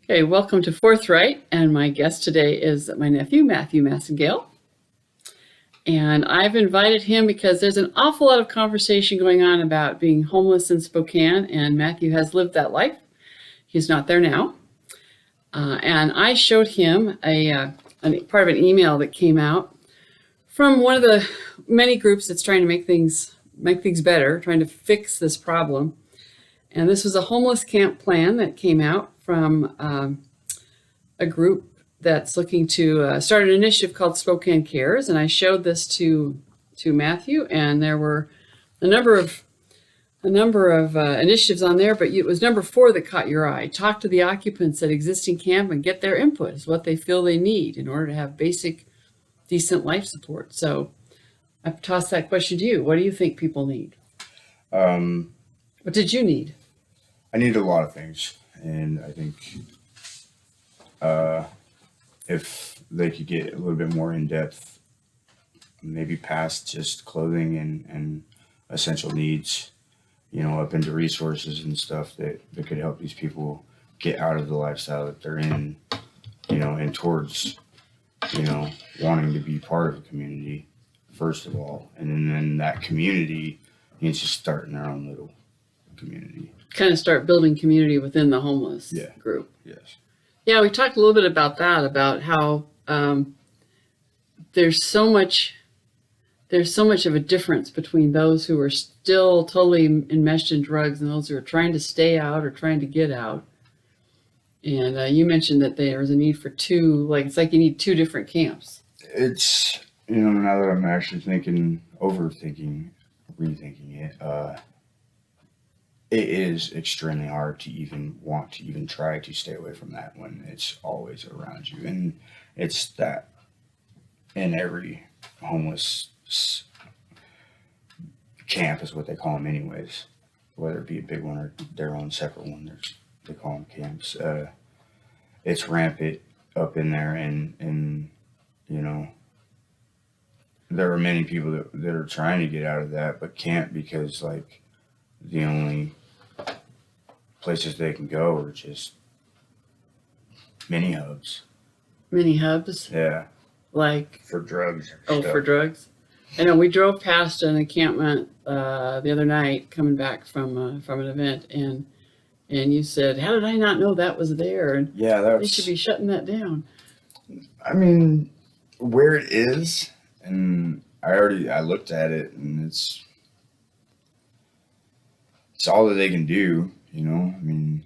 Okay, welcome to Forthright, and my guest today is my nephew, Matthew Massengale. And I've invited him because there's an awful lot of conversation going on about being homeless in Spokane, and Matthew has lived that life. He's not there now. And I showed him a part of an email that came out from one of the many groups that's trying to make things better, trying to fix this problem. And this was a homeless camp plan that came out from a group that's looking to start an initiative called Spokane Cares. And I showed this to Matthew, and there were a number of initiatives on there, but it was number 4 that caught your eye. Talk to the occupants at existing camp and get their input is what they feel they need in order to have basic, decent life support. So I've tossed that question to you. What do you think people need? What did you need? I need a lot of things, and I think if they could get a little bit more in depth, maybe past just clothing and essential needs, up into resources and stuff that could help these people get out of the lifestyle that they're in, and towards, wanting to be part of a community, first of all. And then that community needs to start in their own little community. Kind of start building community within the homeless group. Yes. Yeah, we talked a little bit about that, about how there's so much of a difference between those who are still totally enmeshed in drugs and those who are trying to stay out or trying to get out. And you mentioned that there was a need for it's like you need 2 different camps. It's, now that I'm actually rethinking it, it is extremely hard to even want to even try to stay away from that when it's always around you. And it's that in every homeless camp is what they call them anyways, whether it be a big one or their own separate one. They call them camps. It's rampant up in there, and there are many people that are trying to get out of that but can't, because the only places they can go are just mini hubs. Mini hubs? Yeah. Like for drugs. For drugs. I know we drove past an encampment the other night coming back from an event, and you said, "How did I not know that was there?" And yeah, they should be shutting that down. I mean, where it is, and I looked at it, and it's all that they can do. I mean,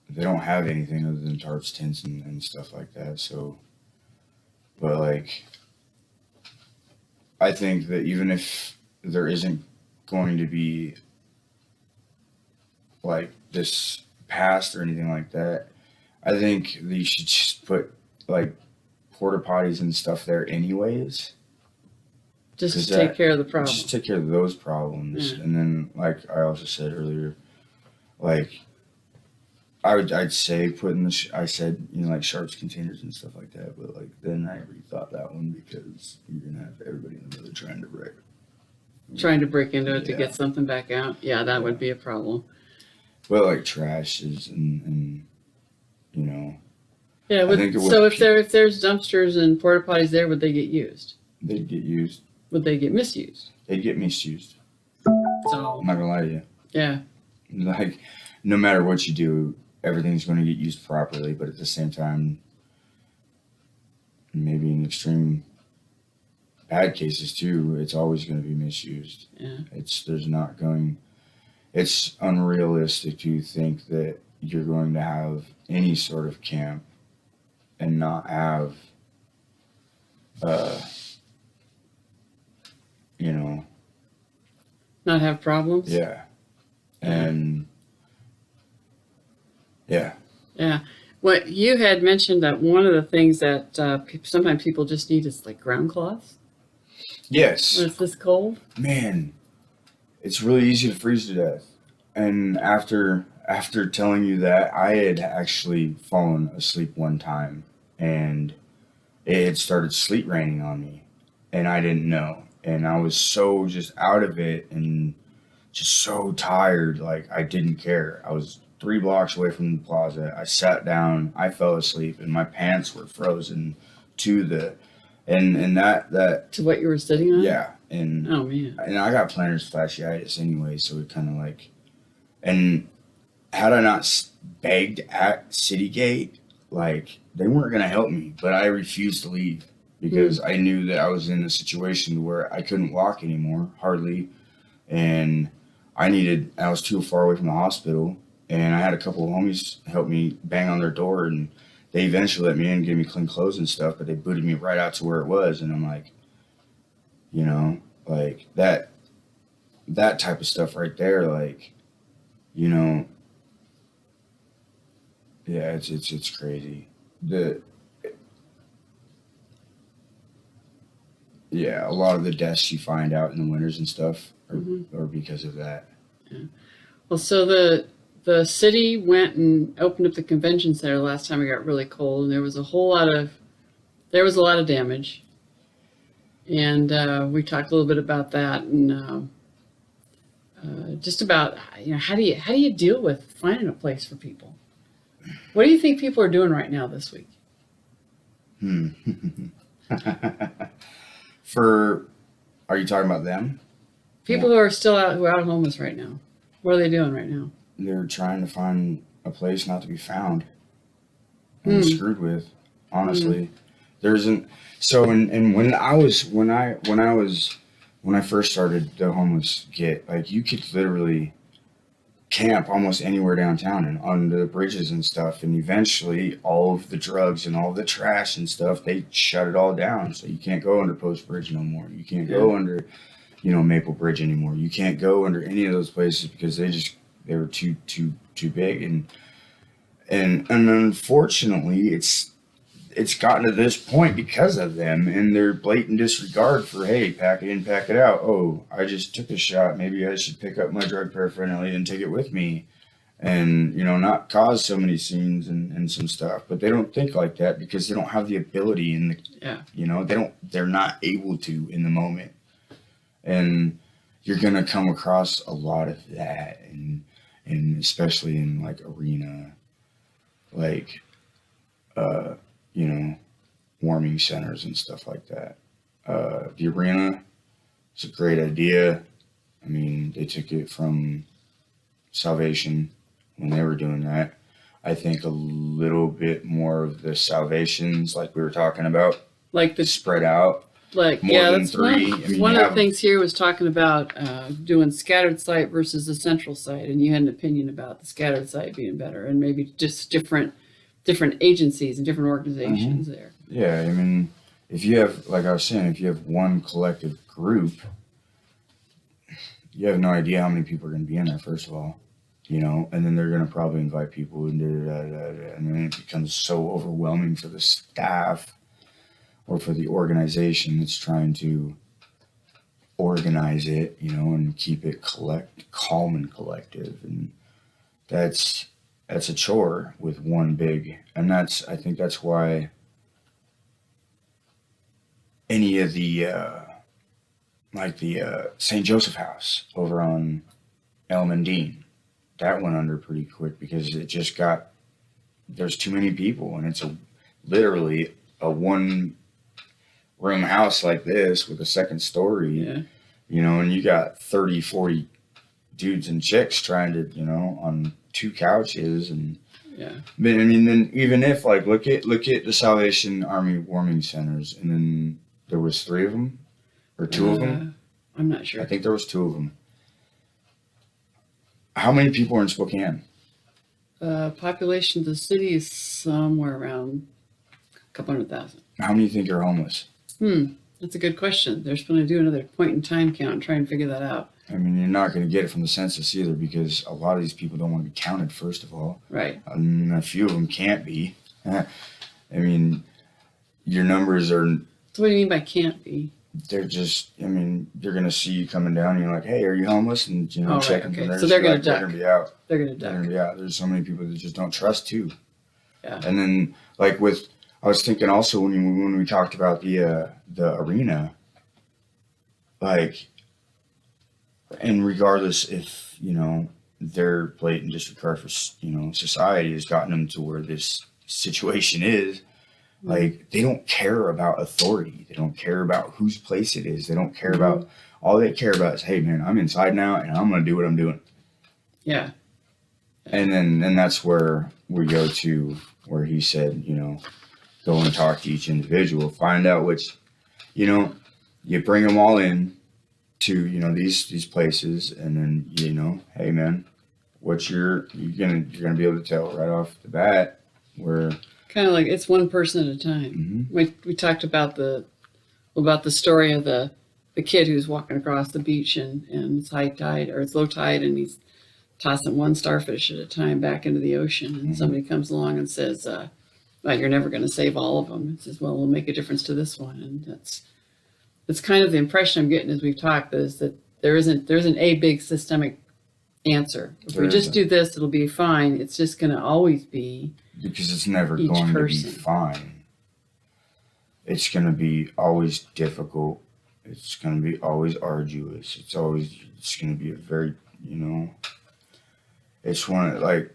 they don't have anything other than tarps, tents, and stuff like that. So, but I think that even if there isn't going to be this past or anything like that, I think they should just put porta potties and stuff there anyways. Just to take care of the problem. Just take care of those problems. Yeah. And then, I also said earlier, I'd say sharps containers and stuff like that, but then I rethought that one, because you're gonna have everybody in the middle trying to break into it to get something back out. Yeah, that would be a problem. Well, trash is and Yeah, if there's dumpsters and porta potties there, would they get used? They'd get used. Would they get misused? They'd get misused. So I'm not gonna lie to you. Yeah. No matter what you do, everything's going to get used properly, but at the same time, maybe in extreme bad cases too, it's always going to be misused. Yeah. It's unrealistic to think that you're going to have any sort of camp and not have, not have problems. Yeah. And yeah. Yeah. What you had mentioned, that one of the things that sometimes people just need is ground cloths. Yes. When it's this cold. Man, it's really easy to freeze to death. And after telling you that, I had actually fallen asleep one time, and it had started sleet raining on me, and I didn't know. And I was so just out of it and just so tired, I didn't care. I was 3 blocks away from the plaza. I sat down, I fell asleep, and my pants were frozen to the, and that To what you were sitting on? yeah, and Oh man. I got plantar fasciitis anyway, so it kind of like, and had I not begged at City Gate, like they weren't gonna help me, but I refused to leave because I knew that I was in a situation where I couldn't walk anymore, hardly, and I was too far away from the hospital, and I had a couple of homies help me bang on their door, and they eventually let me in, gave me clean clothes and stuff, but they booted me right out to where it was, and I'm like, you know, like that type of stuff right there, like, you know, yeah, it's crazy. A lot of the deaths you find out in the winters and stuff are because of that. Yeah. Well, so the city went and opened up the convention center last time it got really cold, and there was a lot of damage. And we talked a little bit about that, and just about how do you deal with finding a place for people? What do you think people are doing right now this week? Are you talking about them? People who are still out, who are out homeless right now. What are they doing right now? They're trying to find a place not to be found and screwed with. Honestly, there isn't. So, and when I first started the homeless get, like you could literally camp almost anywhere downtown and on the bridges and stuff, and eventually all of the drugs and all the trash and stuff, they shut it all down, so you can't go under Post Bridge no more, you can't go under Maple Bridge anymore, you can't go under any of those places because they were too big, and unfortunately it's gotten to this point because of them and their blatant disregard for, hey, pack it in, pack it out. Oh, I just took a shot. Maybe I should pick up my drug paraphernalia and take it with me and, not cause so many scenes and some stuff. But they don't think like that because they don't have the ability they're not able to in the moment. And you're going to come across a lot of that. And especially in like arena, like, warming centers and stuff like that. The arena, it's a great idea. I mean, they took it from Salvation when they were doing that. I think a little bit more of the Salvations, like we were talking about, like the spread out. Like more than that's 3. One of the things here was talking about doing scattered site versus the central site, and you had an opinion about the scattered site being better, and maybe just different agencies and different organizations there. Yeah, I mean, if you have, like I was saying, if you have one collective group, you have no idea how many people are going to be in there, first of all, and then they're going to probably invite people, and then it becomes so overwhelming for the staff or for the organization that's trying to organize it, and keep it calm and collective, and that's a chore with one big, and I think that's why any of the like the St. Joseph House over on Elm and Dean, that went under pretty quick because there's too many people, and it's literally a 1-room house like this with a second story, and you got 30, 40 dudes and chicks trying to, on 2 couches, and then even if look at the Salvation Army warming centers, and then there was 3 of them or 2 of them. I'm not sure. I think there was 2 of them. How many people are in Spokane? Population of the city is somewhere around a couple 100,000. How many think are homeless? That's a good question. They're supposed to do another point in time count and try and figure that out. I mean, you're not going to get it from the census either because a lot of these people don't want to be counted, first of all. Right. And a few of them can't be. I mean, your numbers are... So what do you mean by can't be? They're just, you're going to see you coming down and you're like, hey, are you homeless? And, checking. Right, okay. So they're going to duck. They're going to be out. They're going to duck. They're going to be out. There's so many people that just don't trust too. Yeah. And then, I was thinking also when we talked about the arena, and regardless if, their blatant disregard for society has gotten them to where this situation is. Like, they don't care about authority. They don't care about whose place it is. They don't care about, all they care about is, hey man, I'm inside now and I'm going to do what I'm doing. Yeah. And then that's where we go to where he said, go and talk to each individual, find out which, you bring them all in to, these places, and then, hey man, what's you're gonna be able to tell right off the bat where Kind of like it's one person at a time. We talked about the story of the kid who's walking across the beach and it's high tide or it's low tide, and he's tossing one starfish at a time back into the ocean, and somebody comes along and says, well, you're never going to save all of them. It says, well, we'll make a difference to this one. And that's kind of the impression I'm getting as we've talked, is that there isn't a big systemic answer. If we just do this, it'll be fine. It's just going to always be, because it's never going to be fine. It's going to be always difficult. It's going to be always arduous. It's going to be a very, it's one, like,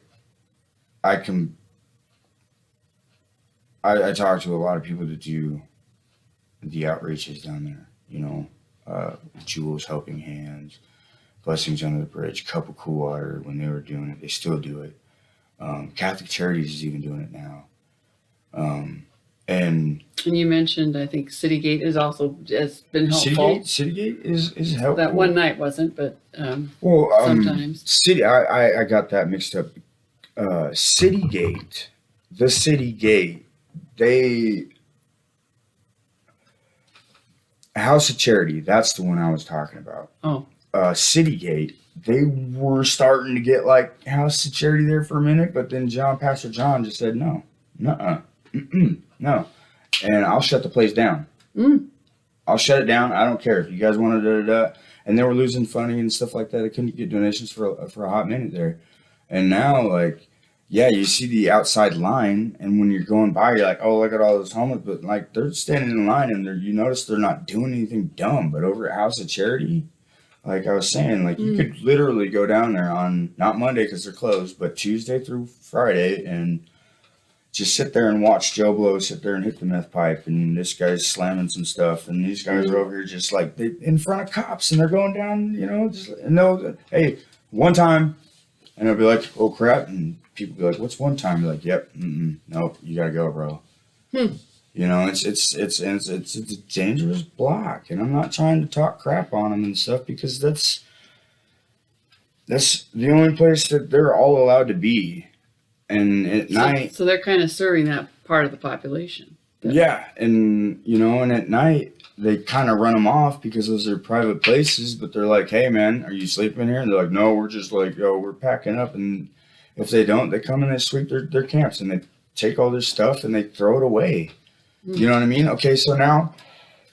I talk to a lot of people that do the outreaches down there, Jewels Helping Hands, Blessings Under the Bridge, Cup of Cool Water. When they were doing it, they still do it. Catholic Charities is even doing it now. And you mentioned, I think Citygate has been helpful. Citygate is helpful. That one night wasn't, but sometimes. I got that mixed up. Citygate, the Citygate, House of Charity, that's the one I was talking about. Oh. Citygate, they were starting to get like House of Charity there for a minute, but then Pastor John just said, no, no, and I'll shut the place down. I'll shut it down. I don't care if you guys want to and they were losing funding and stuff like that. They couldn't get donations for a hot minute there. And now, like, yeah, you see the outside line, and when you're going by, you're like, oh, look at all those homeless, but like, they're standing in line, and you notice they're not doing anything dumb. But over at House of Charity, like I was saying, like, you could literally go down there on, not Monday because they're closed, but Tuesday through Friday, and just sit there and watch Joe Blow sit there and hit the meth pipe, and this guy's slamming some stuff, and these guys are over here just like in front of cops, and they're going down, and they'll, hey, one time, and they'll be like, oh crap, and people be like, what's one time? You're like, yep, nope, you gotta go, bro. It's a dangerous block, and I'm not trying to talk crap on them and stuff, because that's the only place that they're all allowed to be. And at night, so they're kind of serving that part of the population. Yeah, and and at night they kind of run them off because those are private places. But they're like, "Hey, man, are you sleeping here?" And they're like, "No, we're just like, we're packing up." And if they don't, they come and they sweep their camps, and they take all their stuff and they throw it away. You know what I mean? Okay, so now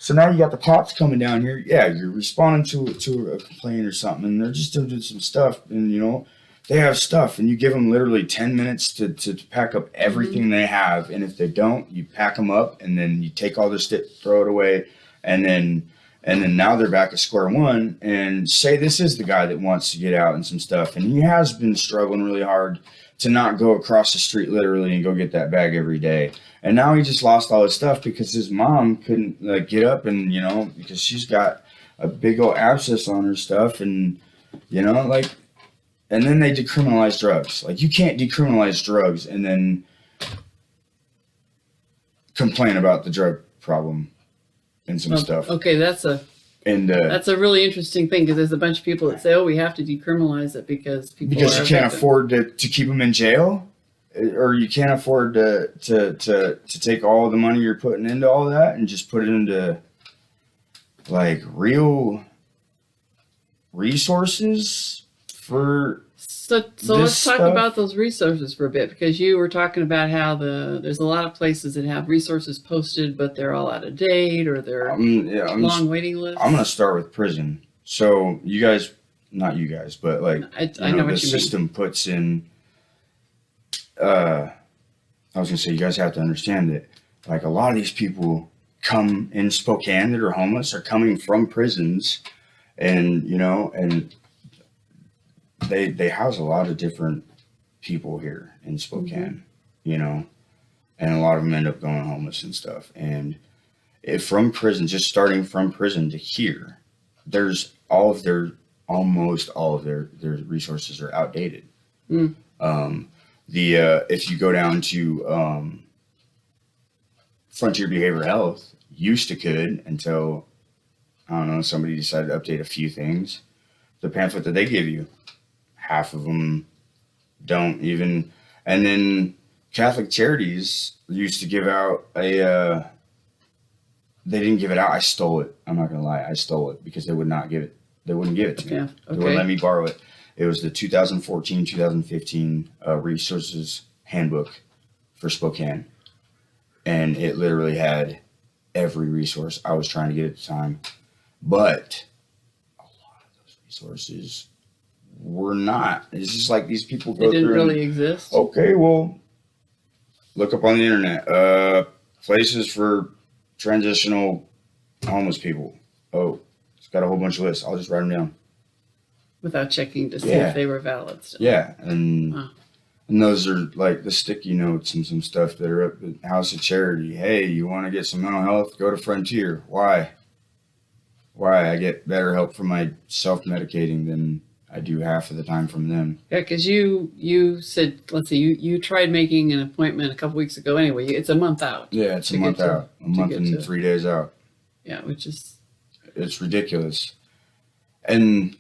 you got the cops coming down here. Yeah, you're responding to a complaint or something, and they're just doing some stuff, and they have stuff, and you give them literally 10 minutes to pack up everything they have. And if they don't, you pack them up, and then you take all their stuff, throw it away. And then now they're back at square one, and say this is the guy that wants to get out and some stuff. And he has been struggling really hard to not go across the street literally and go get that bag every day. And now he just lost all his stuff because his mom couldn't get up, and, because she's got a big old abscess on her stuff. And, and then they decriminalize drugs. Like, you can't decriminalize drugs and then complain about the drug problem and some stuff. Okay, that's a really interesting thing, because there's a bunch of people that say, "Oh, we have to decriminalize it because you can't afford to keep them in jail, or you can't afford to take all the money you're putting into all that and just put it into like real resources." So let's talk about those resources for a bit, because you were talking about how there's a lot of places that have resources posted, but they're all out of date, or they're long waiting lists. I'm going to start with prison. So you guys, not you guys, but like I know what the you system mean. Puts in. I was going to say, you guys have to understand that, like, a lot of these people come in Spokane that are homeless are coming from prisons, and and they house a lot of different people here in Spokane, you know, and a lot of them end up going homeless and stuff. And if from prison, just starting from prison to here, there's almost all of their resources are outdated. Mm. The if you go down to Frontier Behavioral Health, used to could until I don't know somebody decided to update a few things. The pamphlet that they give you, half of them don't even. And then Catholic Charities used to give out a. They didn't give it out. I stole it. I'm not gonna lie. I stole it because they would not give it. They wouldn't give it to me. Yeah. They wouldn't Okay. let me borrow it. It was the 2014-2015 Resources Handbook for Spokane, and it literally had every resource I was trying to get at the time. But a lot of those resources were not. It's just like these people They go didn't through. really exist. Okay, well, look up on the internet. Places for transitional homeless people. Oh, it's got a whole bunch of lists. I'll just write them down. Without checking to see Yeah. if they were valid still. Yeah, and Wow. and those are like the sticky notes and some stuff that are up at House of Charity. Hey, you want to get some mental health? Go to Frontier. Why? Why? I get better help from my self-medicating than I do half of the time from them. Yeah, because you said, let's see, you tried making an appointment a couple weeks ago. Anyway, it's a month out. Yeah, it's a To get month to- out. A month get and to- 3 days out. Yeah, which is It's ridiculous. And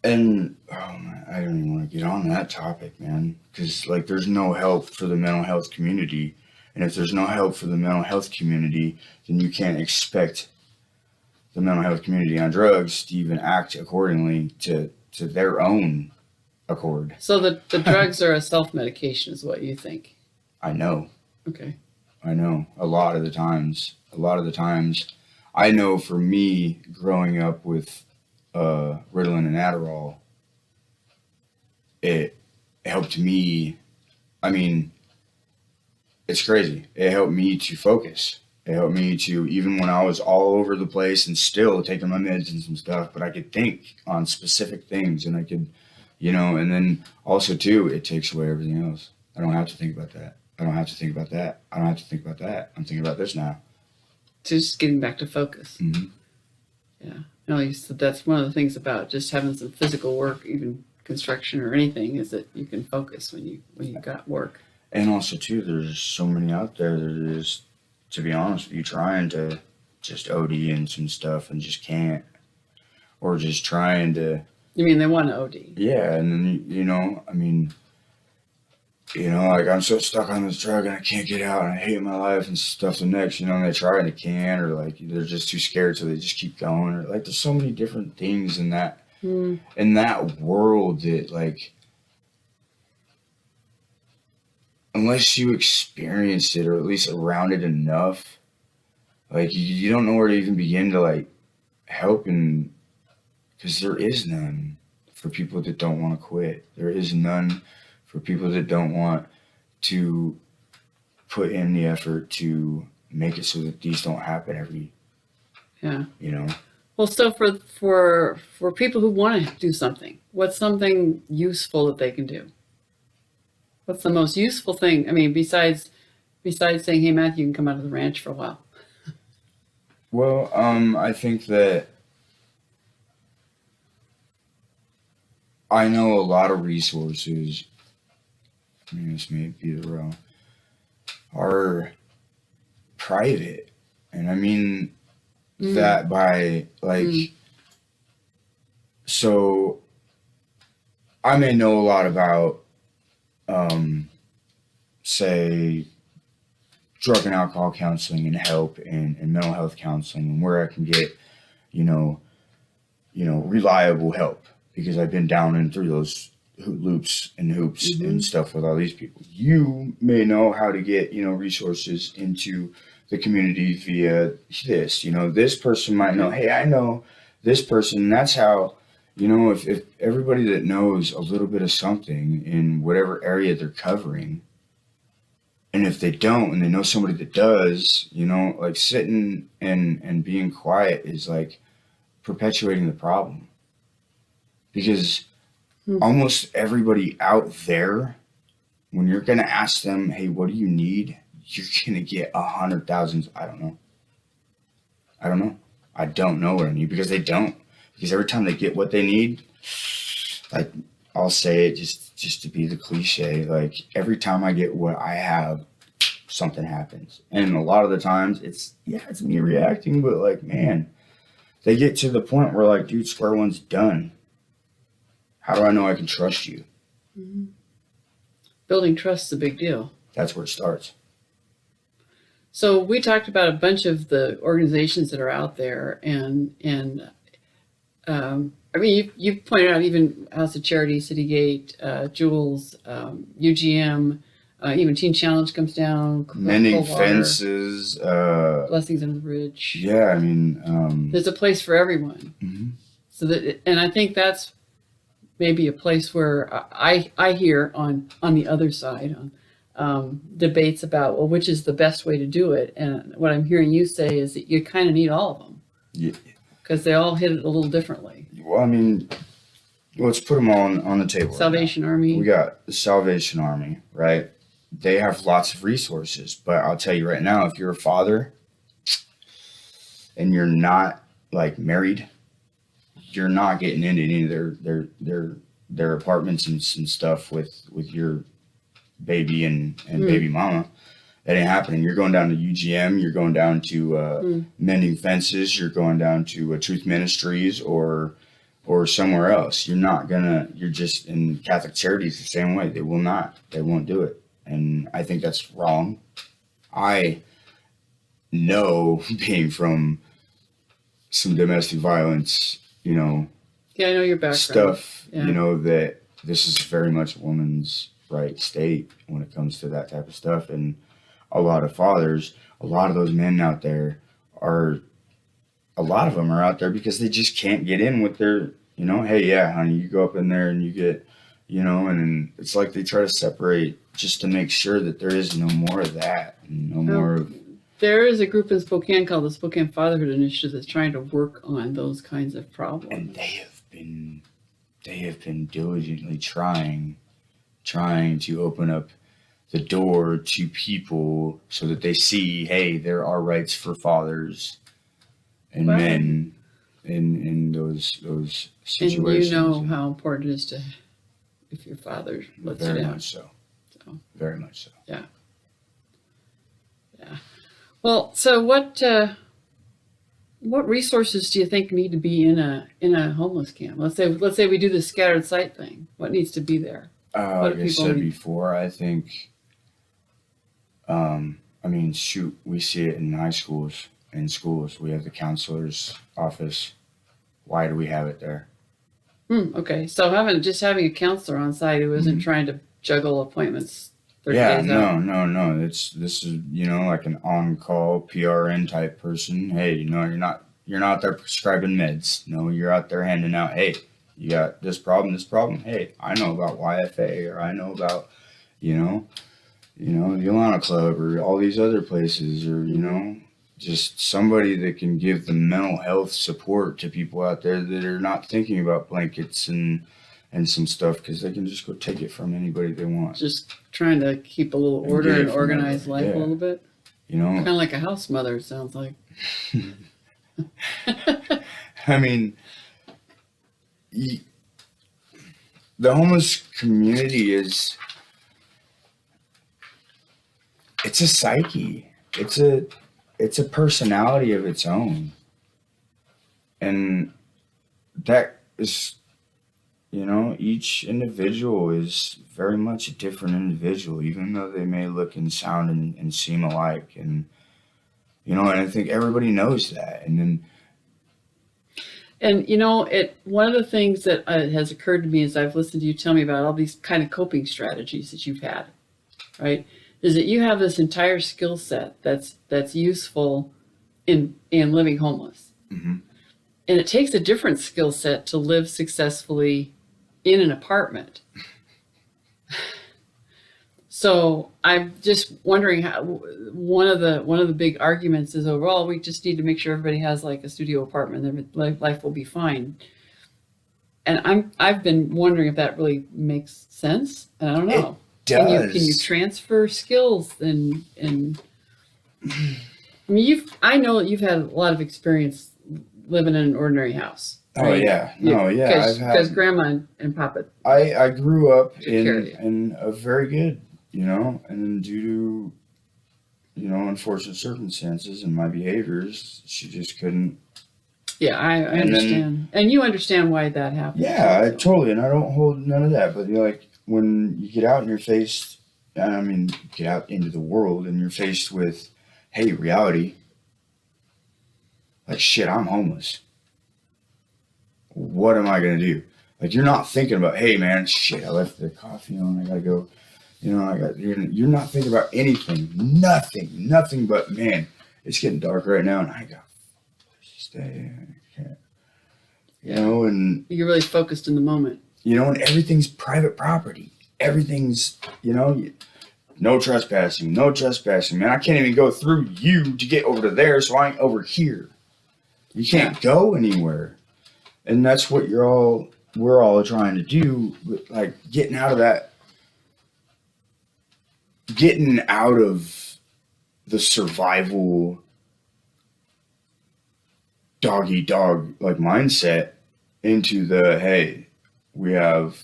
oh man, I don't even want to get on that topic, man, because like there's no help for the mental health community, and if there's no help for the mental health community, then you can't expect the mental health community on drugs to even act accordingly to their own accord. so the drugs are a self medication, is what you think? I know. Okay. I know. A lot of the times, I know for me growing up with Ritalin and Adderall, it helped me. I mean, it's crazy. It helped me to focus. It helped me to, even when I was all over the place and still taking my meds and some stuff, but I could think on specific things and I could, and then also too, it takes away everything else. I don't have to think about that. I don't have to think about that. I don't have to think about that. I'm thinking about this now. Just getting back to focus. Mm-hmm. Yeah. No, you said that's one of the things about just having some physical work, even construction or anything, is that you can focus when you got work. And also too, there's so many out there that is, to be honest with you, trying to just OD in some stuff and just can't, or just trying to. You mean they want to OD? Yeah, and then like I'm so stuck on this drug and I can't get out and I hate my life and stuff. The next, and they try and they can't, or like they're just too scared, so they just keep going. Or like there's so many different things in that world that like. Unless you experienced it or at least around it enough, like you don't know where to even begin to like help, and because there is none for people that don't want to quit. There is none for people that don't want to put in the effort to make it so that these don't happen every. Yeah. Well, so for people who want to do something, what's something useful that they can do? What's the most useful thing? I mean, besides saying, "Hey, Matthew, you can come out of the ranch for a while." Well, I think that I know a lot of resources. I mean, this may be the wrong. Are private, and I mean that by like. So, I may know a lot about. Say drug and alcohol counseling and help and mental health counseling and where I can get, reliable help because I've been down and through those loops and hoops and stuff with all these people. You may know how to get, resources into the community via this, this person might know, hey, I know this person. And that's how, if everybody that knows a little bit of something in whatever area they're covering, and if they don't, and they know somebody that does, like sitting and being quiet is like perpetuating the problem. Because almost everybody out there, when you're going to ask them, hey, what do you need? You're going to get 100,000. I don't know. I don't know. I don't know what I need, because they don't. Because every time they get what they need, like, I'll say it just to be the cliche, like, every time I get what I have, something happens. And a lot of the times it's me reacting, but like, man, they get to the point where like, dude, square one's done. How do I know I can trust you? Mm-hmm. Building trust is a big deal. That's where it starts. So we talked about a bunch of the organizations that are out there, and I mean, you've pointed out even House of Charity, Citygate, Jules, UGM, even Teen Challenge comes down. Mending fences, Blessings on the Bridge. Yeah, I mean, there's a place for everyone. Mm-hmm. So that, and I think that's maybe a place where I hear on the other side debates about, well, which is the best way to do it, and what I'm hearing you say is that you kind of need all of them. Yeah. Because they all hit it a little differently. Well, I mean, let's put them all on the table. Salvation Army. We got the Salvation Army, right? They have lots of resources, but I'll tell you right now, if you're a father and you're not like married, you're not getting into any of their apartments and stuff with your baby and baby mama. That ain't happening. You're going down to UGM. You're going down to Mending Fences. You're going down to Truth Ministries or somewhere else. You're just in Catholic Charities the same way. They won't do it. And I think that's wrong. I know, being from some domestic violence, Yeah, I know your background. Stuff, yeah. That this is very much a woman's right state when it comes to that type of stuff. And a lot of fathers, a lot of those men out there a lot of them are out there because they just can't get in with their, hey, yeah, honey, you go up in there and you get, and it's like they try to separate just to make sure that there is no more of that. More of. There is a group in Spokane called the Spokane Fatherhood Initiative that's trying to work on those kinds of problems. And they have been diligently trying to open up the door to people so that they see, hey, there are rights for fathers and men in those situations. And how important it is to, if your father lets you down. Very much so. Very much so. Yeah. Yeah. Well, so what resources do you think need to be in a homeless camp? Let's say we do the scattered site thing. What needs to be there? Like I said before, I think. I mean, shoot, we see it in high schools, in schools. We have the counselor's office. Why do we have it there? Okay, so having a counselor on site who isn't trying to juggle appointments 30 days out. No. This is like an on-call PRN type person. Hey, you're not out there prescribing meds. No, you're out there handing out. Hey, you got this problem. Hey, I know about YFA, or I know about the Alana Club, or all these other places, or just somebody that can give the mental health support to people out there that are not thinking about blankets and some stuff, because they can just go take it from anybody they want. Just trying to keep a little order and organize life a little bit. Kind of like a house mother, it sounds like. I mean, the homeless community it's a psyche. It's a personality of its own. And that is, each individual is very much a different individual, even though they may look and sound and seem alike. And, and I think everybody knows that. And one of the things that has occurred to me as I've listened to you tell me about all these kind of coping strategies that you've had, right, is that you have this entire skill set that's useful in living homeless. Mm-hmm. And it takes a different skill set to live successfully in an apartment. So I'm just wondering how one of the big arguments is overall we just need to make sure everybody has like a studio apartment and life will be fine. I've been wondering if that really makes sense. And I don't know. Can you transfer skills and I mean I know that you've had a lot of experience living in an ordinary house. Oh right? yeah, no, yeah. Because Grandma and Papa. I grew up took care of you. in a very good, and due to unfortunate circumstances and my behaviors, she just couldn't. Yeah, I understand, and you understand why that happened. Yeah, I totally, and I don't hold none of that. But like when you get out and you're faced, I mean, get out into the world and you're faced with, hey, reality. Like shit, I'm homeless. What am I gonna do? Like you're not thinking about, hey man, shit, I left the coffee on. I gotta go. You're not thinking about anything, nothing but man, it's getting dark right now, and I got to stay. I can't, and you're really focused in the moment. And everything's private property. Everything's, no trespassing, man. I can't even go through you to get over to there, so I ain't over here. You can't go anywhere, and that's what we're all trying to do, like getting out of the survival dog eat dog like mindset into the, hey, we have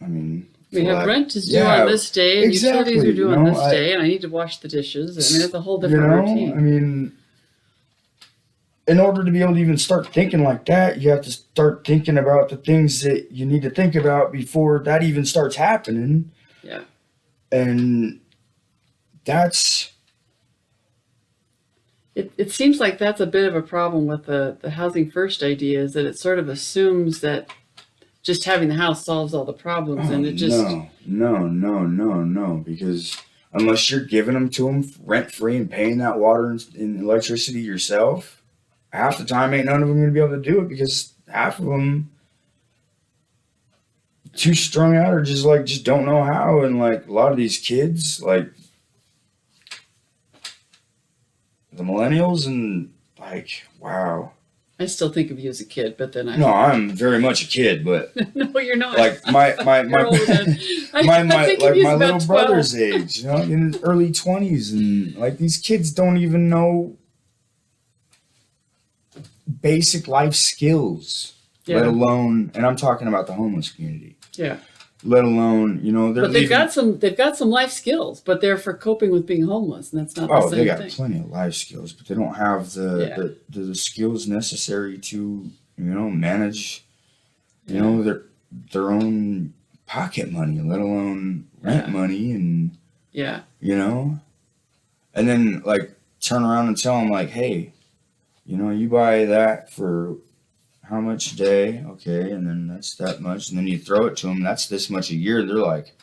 rent is due on this day, and utilities are due on this day, and I need to wash the dishes. I mean, it's a whole different routine. I mean, in order to be able to even start thinking like that, you have to start thinking about the things that you need to think about before that even starts happening. Yeah. And that's... It seems like that's a bit of a problem with the housing first idea, is that it sort of assumes that just having the house solves all the problems, and it just... No, because unless you're giving them to them rent-free and paying that water and electricity yourself, half the time ain't none of them going to be able to do it, because half of them too strung out or just don't know how. And like a lot of these kids, like the millennials, and like, wow. I still think of you as a kid, but then No, I'm very much a kid, but no, you're not. Like my little 12. brother's age, in his early 20s, and like these kids don't even know basic life skills, let alone, and I'm talking about the homeless community. Yeah. Let alone, but they've got some life skills, but they're for coping with being homeless, and that's not the same thing. Oh, they got plenty of life skills, but they don't have the skills necessary to, manage, their own pocket money, let alone rent money, and and then like turn around and tell them like, hey, you buy that for how much a day? Okay, and then that's that much, and then you throw it to them. That's this much a year. They're like,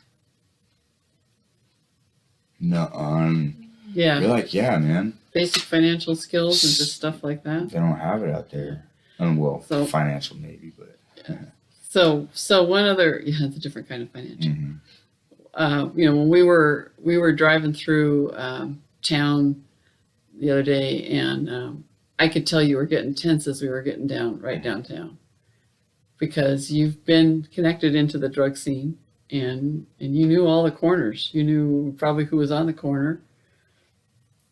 no, You're like, yeah, man. Basic financial skills and just stuff like that. They don't have it out there. Financial maybe, but. Yeah. So one other, it's a different kind of financial. Mm-hmm. When we were driving through town the other day, and I could tell you were getting tense as we were getting right downtown, because you've been connected into the drug scene, and you knew all the corners. You knew probably who was on the corner,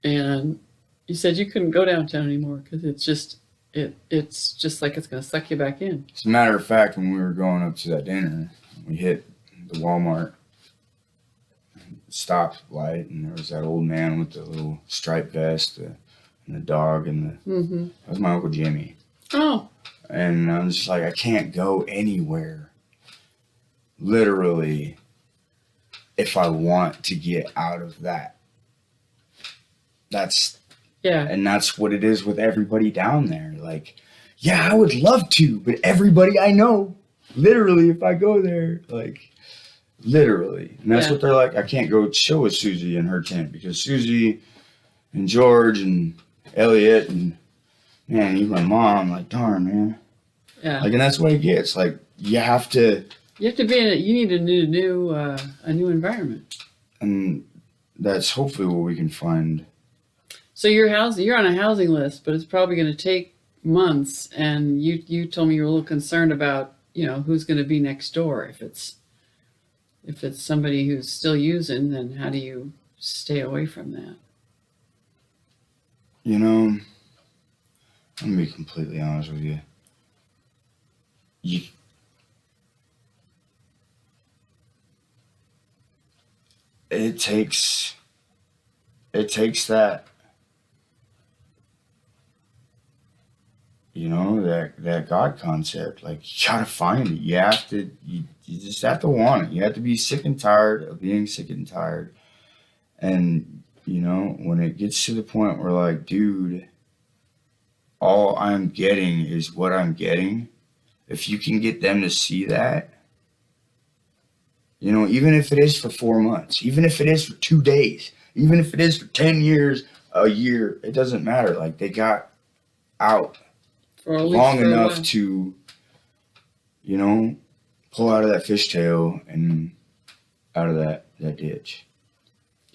and you said you couldn't go downtown anymore because it's just like it's going to suck you back in. As a matter of fact, when we were going up to that dinner, we hit the Walmart stoplight, and there was that old man with the little striped vest, and the dog, and that was my Uncle Jimmy. Oh. And I'm just like, I can't go anywhere, literally, if I want to get out of that. And that's what it is with everybody down there. Like, yeah, I would love to, but everybody I know, literally, if I go there, like, literally. And that's what they're like. I can't go chill with Susie in her tent, because Susie and George and Elliot and, man, even my mom, like, darn, man. Yeah. Like, and that's what it gets. Like, you have to you need a new environment. And that's hopefully what we can find. So you're on a housing list, but it's probably going to take months, and you told me you were a little concerned about, who's going to be next door. If it's somebody who's still using, then how do you stay away from that? You know, I'm gonna be completely honest with you. You it takes that, that God concept. Like, you gotta find it. You just have to want it. You have to be sick and tired of being sick and tired. And when it gets to the point where, like, dude, all I'm getting is what I'm getting, if you can get them to see that, even if it is for 4 months, even if it is for 2 days, even if it is for 10 years, a year, it doesn't matter. Like, they got out For at least long for a enough while. to, pull out of that fishtail and out of that ditch.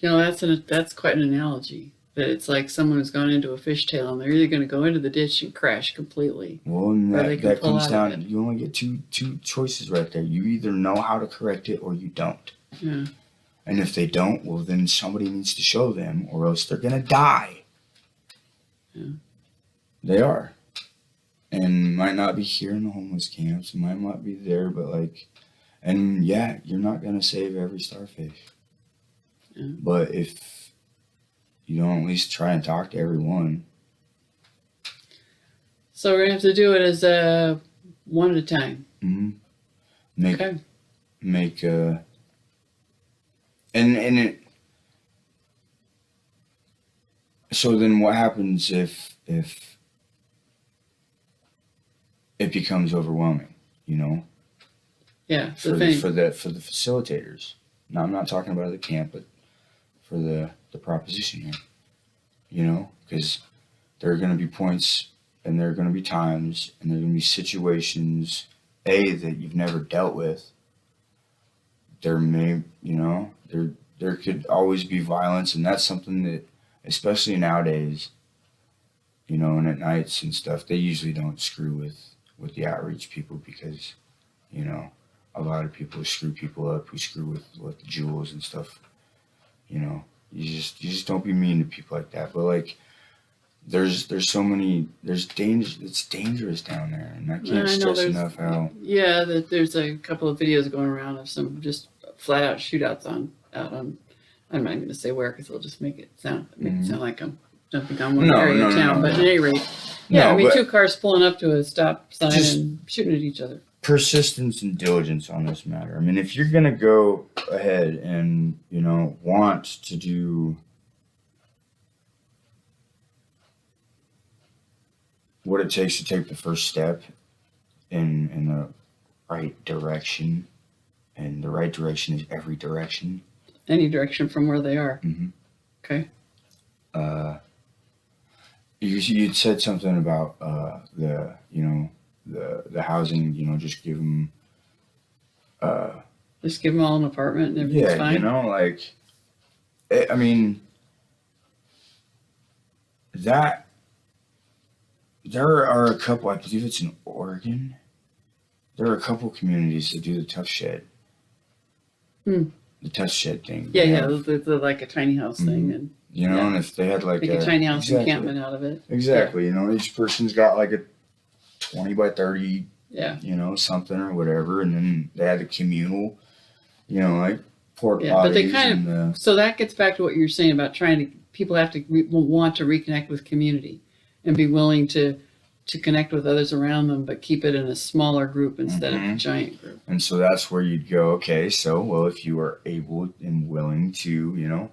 That's quite an analogy. That it's like someone who's gone into a fishtail, and they're either going to go into the ditch and crash completely, Well, and or they can that pull comes out down, of it. you only get two choices right there. You either know how to correct it or you don't. Yeah. And if they don't, well, then somebody needs to show them, or else they're going to die. Yeah. They are. And might not be here in the homeless camps, it might not be there, but you're not going to save every starfish. Yeah. But if you don't at least try and talk to everyone. So we're gonna have to do it as one at a time. Mm-hmm. Okay. So then what happens if it becomes overwhelming, Yeah. for The the thing. for the for the facilitators? Now, I'm not talking about the camp, but for the proposition here, because there are going to be points, and there are going to be times, and there are going to be situations that you've never dealt with. There may, there could always be violence, and that's something that, especially nowadays, and at nights and stuff, they usually don't screw with the outreach people, because a lot of people screw people up who screw with the jewels and stuff. You just don't be mean to people like that. But, like, there's danger. It's dangerous down there, and I can't I know stress enough how. Yeah, that there's a couple of videos going around of some just flat out shootouts out on. I'm not going to say where, because it'll just make it sound like I'm jumping on one area of town. But at any rate, two cars pulling up to a stop sign and shooting at each other. Persistence and diligence on this matter. I mean, if you're gonna go ahead and want to do what it takes to take the first step in the right direction, and the right direction is every direction. Any direction from where they are. Mm-hmm. Okay. You said something about the housing. Just give them. Just give them all an apartment and everything's fine. I mean, that there are a couple. I believe it's in Oregon. There are a couple communities that do the tough shed. The tough shed thing. Yeah. The like a tiny house thing, and and if they had like make a tiny house encampment out of it. Exactly. Each person's got like a 20 by 30. Yeah. Something or whatever, and then they had a communal. Like porta potties. But they so that gets back to what you're saying about people have to want to reconnect with community, and be willing to connect with others around them, but keep it in a smaller group instead of a giant group. And so that's where you'd go, okay, so, well, if you are able and willing to,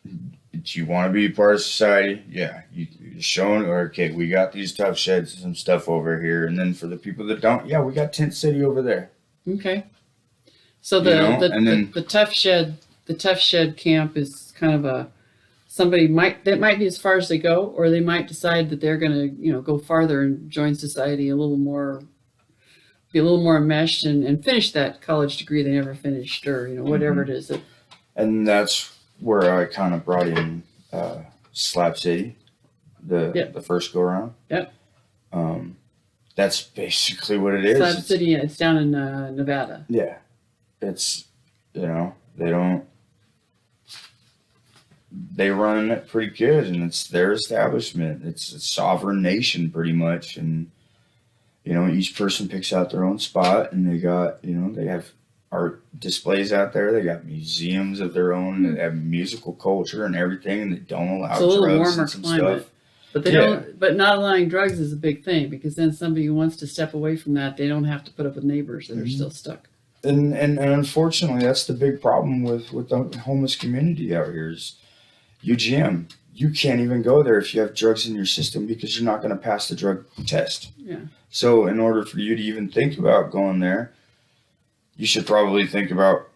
do you want to be part of society? Yeah. You're showing, okay, we got these tough sheds and some stuff over here. And then for the people that don't, we got Tent City over there. Okay. So the tough shed camp is kind of that might be as far as they go, or they might decide that they're going to, go farther and join society be a little more enmeshed and finish that college degree they never finished, or, whatever it is. And that's where I kind of brought in Slap City, Yep. the first go around. Yep. That's basically what it is. Slab City, it's down in Nevada. Yeah, it's they run it pretty good, and it's their establishment. It's a sovereign nation pretty much, and each person picks out their own spot, and they got they have art displays out there. They got museums of their own. They have musical culture and everything, and they don't allow It's a little drugs warmer and some climate. stuff. But they don't. But not allowing drugs is a big thing, because then somebody who wants to step away from that, they don't have to put up with neighbors that are still stuck. And unfortunately, that's the big problem with the homeless community out here is UGM. You can't even go there if you have drugs in your system because you're not going to pass the drug test. Yeah. So in order for you to even think about going there, you should probably think about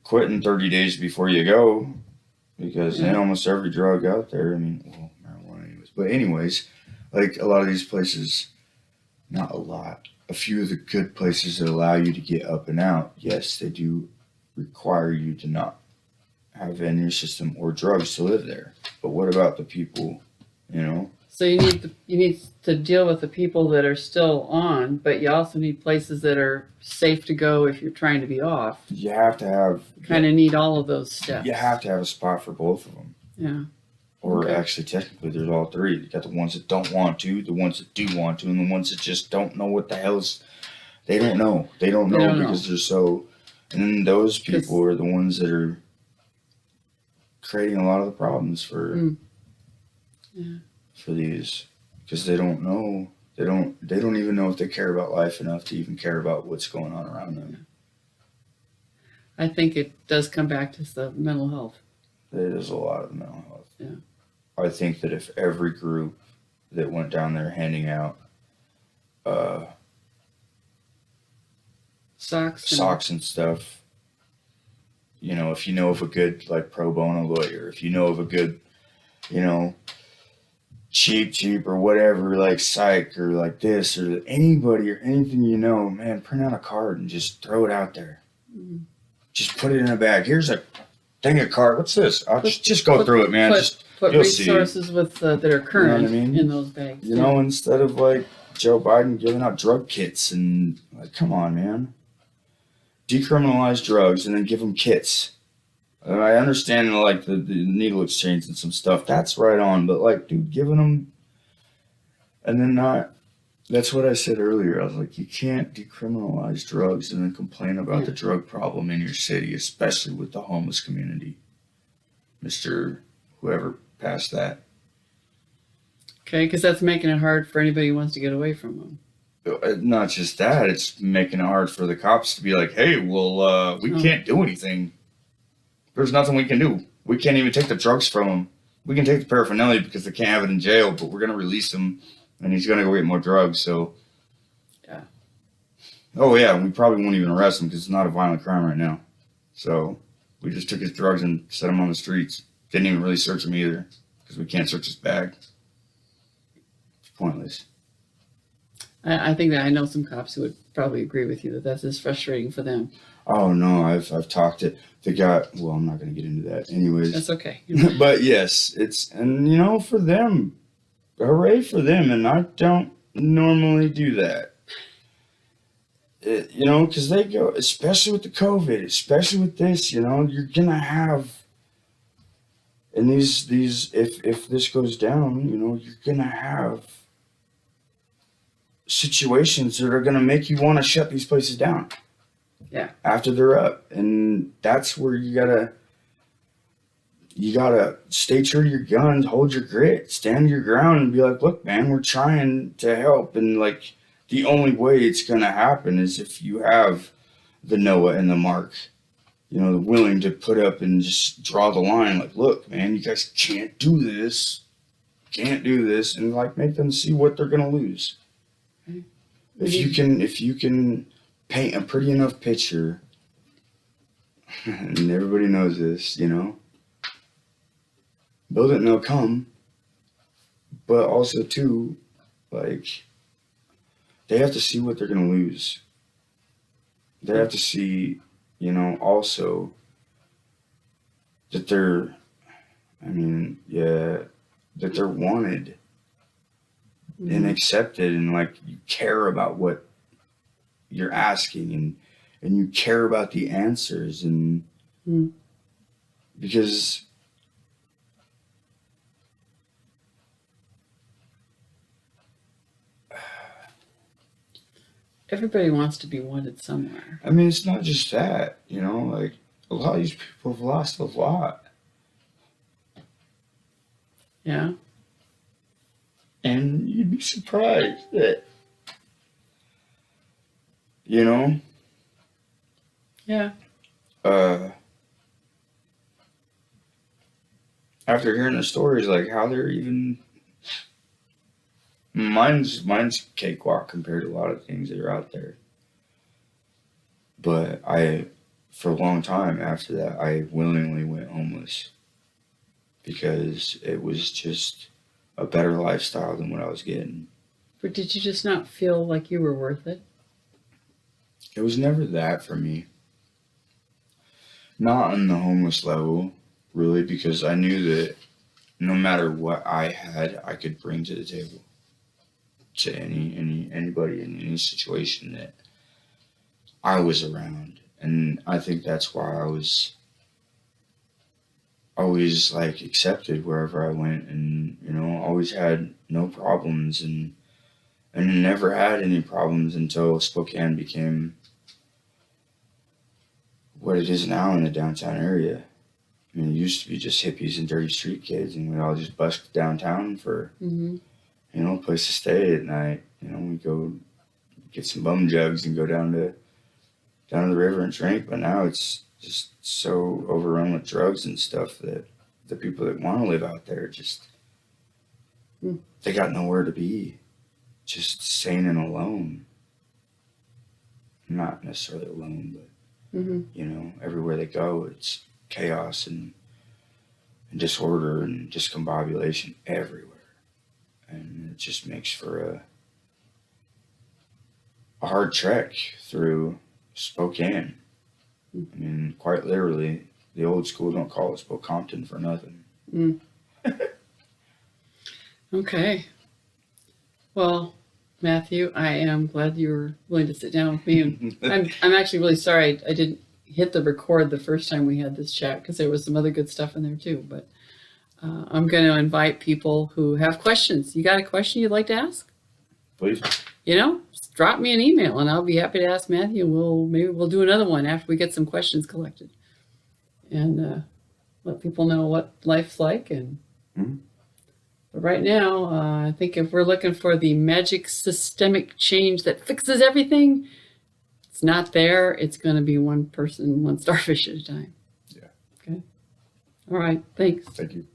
quitting 30 days before you go, because in almost every drug out there, marijuana anyways. But anyways, like a lot of these places, not a lot, a few of the good places that allow you to get up and out, yes, they do require you to not have in your system or drugs to live there. But what about the people, So you need to deal with the people that are still on, but you also need places that are safe to go if you're trying to be off. You have to have Kind of need all of those steps. You have to have a spot for both of them. Yeah. Or actually, technically, there's all three. You got the ones that don't want to, the ones that do want to, and the ones that just don't know what the hell's. They don't know. They don't know because they're so. And then those people are the ones that are creating a lot of the problems for these, because they don't know. They don't even know if they care about life enough to even care about what's going on around them. I think it does come back to the mental health. It is a lot of mental health. Yeah. I think that if every group that went down there handing out socks and stuff, if you know of a good like pro bono lawyer, if you know of a good, cheap or whatever, like psych or like this or anybody or anything, man, print out a card and just throw it out there. Mm-hmm. Just put it in a bag. Here's a thing of card. What's this? I'll just go through it, man. Put resources that are current in those bags. Instead of like Joe Biden giving out drug kits and like, come on, man. Decriminalize drugs and then give them kits. I understand like the needle exchange and some stuff. That's right on, but like, dude, giving them and then not. That's what I said earlier. I was like, you can't decriminalize drugs and then complain about the drug problem in your city, especially with the homeless community. Mr. Whoever passed that. Okay, because that's making it hard for anybody who wants to get away from them. Not just that, it's making it hard for the cops to be like, hey, well, we can't do anything. There's nothing we can do. We can't even take the drugs from them. We can take the paraphernalia because they can't have it in jail, but we're going to release him, and he's going to go get more drugs, so. Yeah. Oh, yeah, we probably won't even arrest him because it's not a violent crime right now. So we just took his drugs and set him on the streets. Didn't even really search him either because we can't search his bag. It's pointless. I think that I know some cops who would probably agree with you that that's just frustrating for them. Oh, no, I've talked to the guy. Well, I'm not going to get into that. Anyways. That's okay. But yes, and for them, hooray for them. And I don't normally do that. Because they go, especially with the COVID, especially with this, you're going to have, and these if this goes down, you're going to have situations that are going to make you want to shut these places down. Yeah. After they're up. And that's where you gotta stay true to your guns, hold your grit, stand your ground and be like, look, man, we're trying to help. And like the only way it's gonna happen is if you have the Noah and the Mark, willing to put up and just draw the line, like, look, man, you guys can't do this, and like make them see what they're gonna lose. Okay. If you can paint a pretty enough picture, and everybody knows this, build it and they'll come. But also too, like, they have to see what they're gonna lose. They have to see, also that they're wanted. and accept it, and like you care about what you're asking, and you care about the answers, and because Everybody wants to be wanted somewhere. I mean, it's not just that, like a lot of these people have lost a lot. Yeah. And you'd be surprised that, yeah, after hearing the stories, like how they're even, mine's cakewalk compared to a lot of things that are out there. But for a long time after that, I willingly went homeless because it was just a better lifestyle than what I was getting. But did you just not feel like you were worth it? It was never that for me. Not on the homeless level, really, because I knew that no matter what I had, I could bring to the table to anybody in any situation that I was around. And I think that's why I was always like accepted wherever I went, and always had no problems, and never had any problems until Spokane became what it is now in the downtown area. I mean, it used to be just hippies and dirty street kids, and we'd all just bust downtown for a place to stay at night. We'd go get some bum jugs and go down to the river and drink. But now it's just so overrun with drugs and stuff that the people that want to live out there just they got nowhere to be, just sane and alone. Not necessarily alone, but everywhere they go, it's chaos and disorder and discombobulation everywhere, and it just makes for a hard trek through Spokane. I mean, quite literally, the old school don't call it Spokompton for nothing. Okay. Well, Matthew, I am glad you were willing to sit down with me, and I'm actually really sorry I didn't hit the record the first time we had this chat, because there was some other good stuff in there too. But I'm going to invite people who have questions. You got a question you'd like to ask? Please. Drop me an email and I'll be happy to ask Matthew, and maybe we'll do another one after we get some questions collected, and let people know what life's like. And but right now, I think if we're looking for the magic systemic change that fixes everything, it's not there. It's going to be one person, one starfish at a time. Yeah. Okay. All right. Thanks. Thank you.